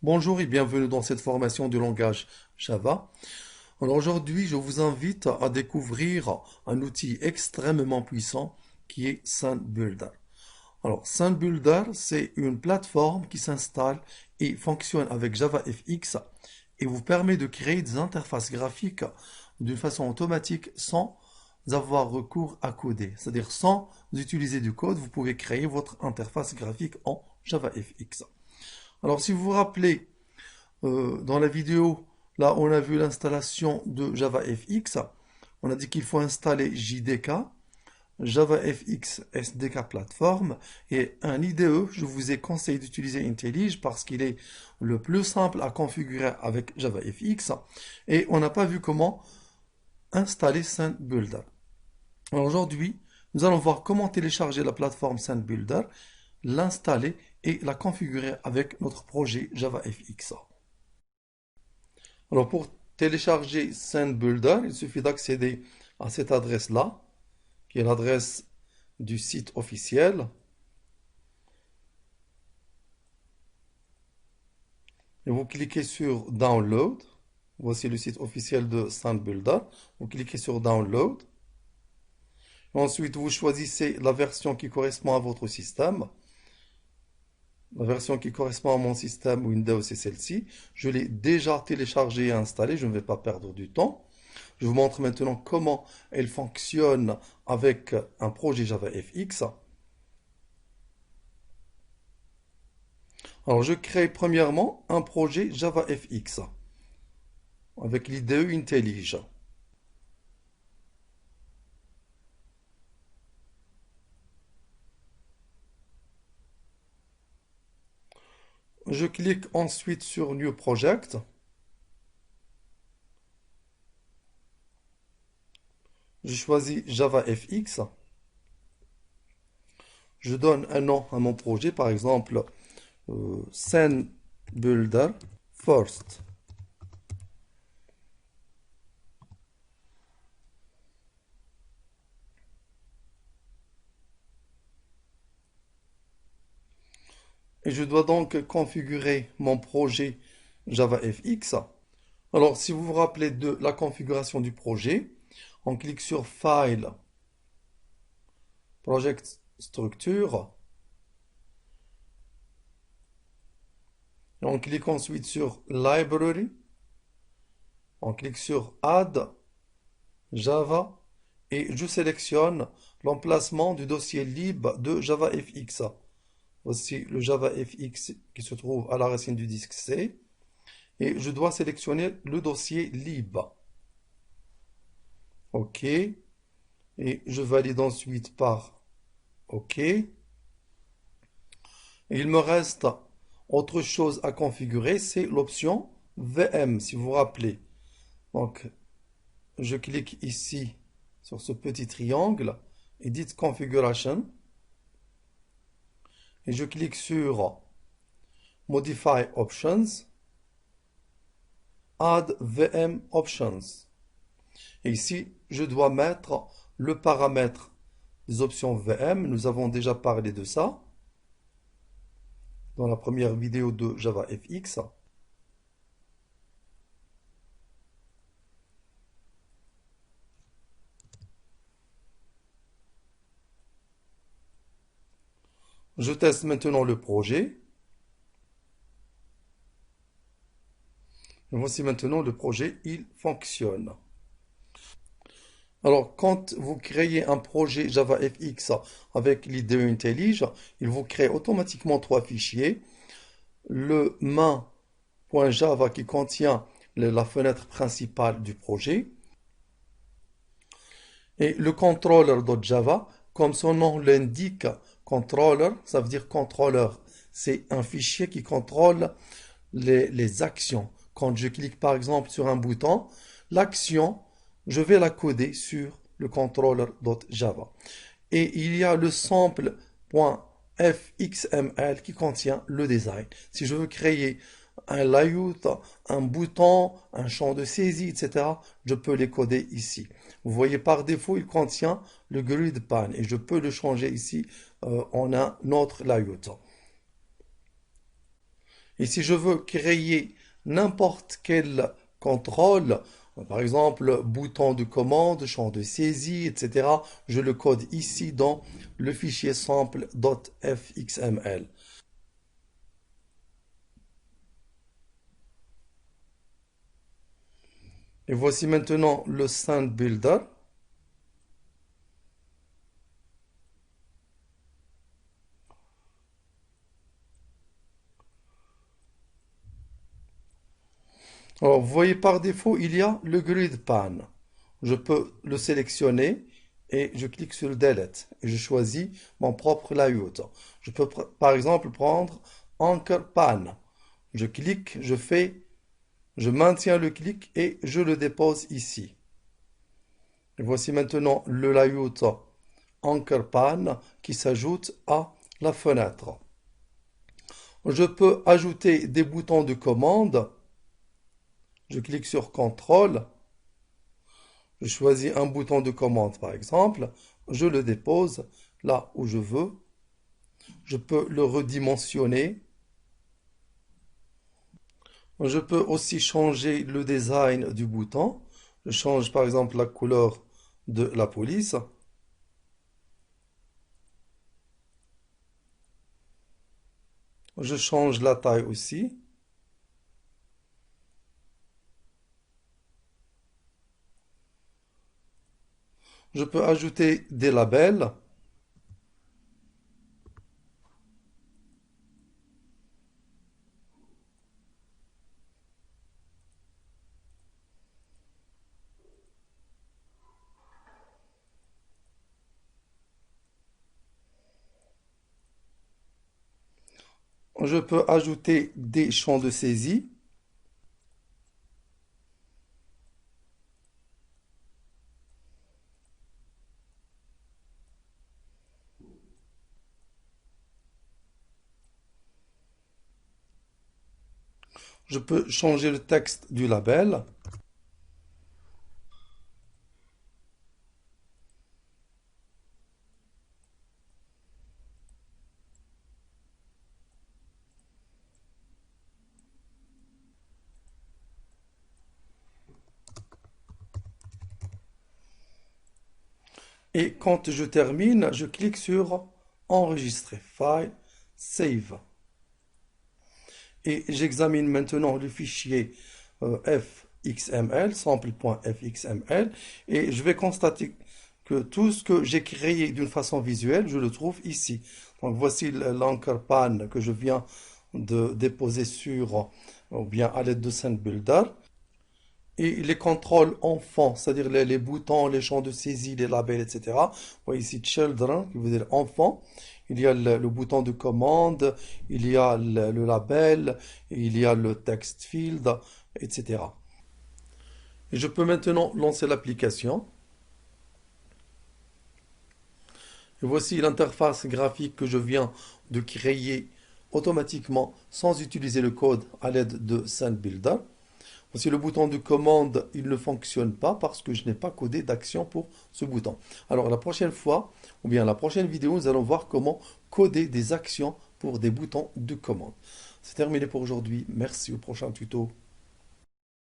Bonjour et bienvenue dans cette formation du langage Java. Alors aujourd'hui, je vous invite à découvrir un outil extrêmement puissant qui est SandBuilder. Alors SandBuilder, c'est une plateforme qui s'installe et fonctionne avec JavaFX et vous permet de créer des interfaces graphiques d'une façon automatique sans avoir recours à coder. C'est-à-dire sans utiliser du code, vous pouvez créer votre interface graphique en JavaFX. Alors si vous vous rappelez, dans la vidéo, là, on a vu l'installation de JavaFX. On a dit qu'il faut installer JDK, JavaFX SDK Platform et un IDE. Je vous ai conseillé d'utiliser IntelliJ parce qu'il est le plus simple à configurer avec JavaFX. Et on n'a pas vu comment installer SandBuilder. Alors aujourd'hui, nous allons voir comment télécharger la plateforme SandBuilder, l'installer et la configurer avec notre projet JavaFX. Alors pour télécharger SandBuilder, il suffit d'accéder à cette adresse-là, qui est l'adresse du site officiel. Et vous cliquez sur Download. Voici le site officiel de SandBuilder. Vous cliquez sur Download. Ensuite, vous choisissez la version qui correspond à votre système. La version qui correspond à mon système Windows, c'est celle-ci. Je l'ai déjà téléchargée et installée. Je ne vais pas perdre du temps. Je vous montre maintenant comment elle fonctionne avec un projet JavaFX. Alors, je crée premièrement un projet JavaFX avec l'IDE IntelliJ. Je clique ensuite sur New Project. Je choisis JavaFX. Je donne un nom à mon projet, par exemple Scene Builder First. Et je dois donc configurer mon projet JavaFX. Alors, si vous vous rappelez de la configuration du projet, on clique sur File, Project Structure. Et on clique ensuite sur Library. On clique sur Add Java et je sélectionne l'emplacement du dossier lib de JavaFX. Voici le JavaFX qui se trouve à la racine du disque C. Et je dois sélectionner le dossier lib. OK. Et je valide ensuite par OK. Et il me reste autre chose à configurer, c'est l'option VM, si vous vous rappelez. Donc, je clique ici sur ce petit triangle, Edit Configuration, et je clique sur Modify Options, Add VM Options. Et ici, je dois mettre le paramètre des options VM. Nous avons déjà parlé de ça dans la première vidéo de JavaFX. Je teste maintenant le projet. Et voici maintenant le projet, il fonctionne. Alors, quand vous créez un projet JavaFX avec l'IDE IntelliJ, il vous crée automatiquement trois fichiers. Le main.java qui contient la fenêtre principale du projet et le controller.java, comme son nom l'indique, controller, ça veut dire contrôleur. C'est un fichier qui contrôle les actions. Quand je clique par exemple sur un bouton, l'action, je vais la coder sur le controller.java. Et il y a le sample.fxml qui contient le design. Si je veux créer un layout, un bouton, un champ de saisie, etc., je peux les coder ici. Vous voyez, par défaut, il contient le grid pan et je peux le changer ici en un autre layout. Et si je veux créer n'importe quel contrôle, par exemple bouton de commande, champ de saisie, etc., je le code ici dans le fichier sample.fxml. Et voici maintenant le Sand Builder. Alors, vous voyez par défaut, il y a le grid pan. Je peux le sélectionner et je clique sur le Delete et je choisis mon propre layout. Je peux par exemple prendre Anchor Pan. Je clique, je maintiens le clic et je le dépose ici. Et voici maintenant le layout Anchor Pan qui s'ajoute à la fenêtre. Je peux ajouter des boutons de commande. Je clique sur Contrôle. Je choisis un bouton de commande par exemple. Je le dépose là où je veux. Je peux le redimensionner. Je peux aussi changer le design du bouton. Je change par exemple la couleur de la police. Je change la taille aussi. Je peux ajouter des labels. Je peux ajouter des champs de saisie. Je peux changer le texte du label. Et quand je termine, je clique sur Enregistrer, File, Save. Et j'examine maintenant le fichier fxml, sample.fxml, et je vais constater que tout ce que j'ai créé d'une façon visuelle, je le trouve ici. Donc voici l'anchor pan que je viens de déposer sur, ou bien à l'aide de SandBuilder. Et les contrôles enfants, c'est-à-dire les boutons, les champs de saisie, les labels, etc. Vous voyez ici Children, qui veut dire enfant. Il y a le bouton de commande, il y a le label, il y a le text field, etc. Et je peux maintenant lancer l'application. Et voici l'interface graphique que je viens de créer automatiquement sans utiliser le code à l'aide de SandBuilder. Voici le bouton de commande, il ne fonctionne pas parce que je n'ai pas codé d'action pour ce bouton. Alors la prochaine fois, ou bien la prochaine vidéo, nous allons voir comment coder des actions pour des boutons de commande. C'est terminé pour aujourd'hui. Merci, au prochain tuto.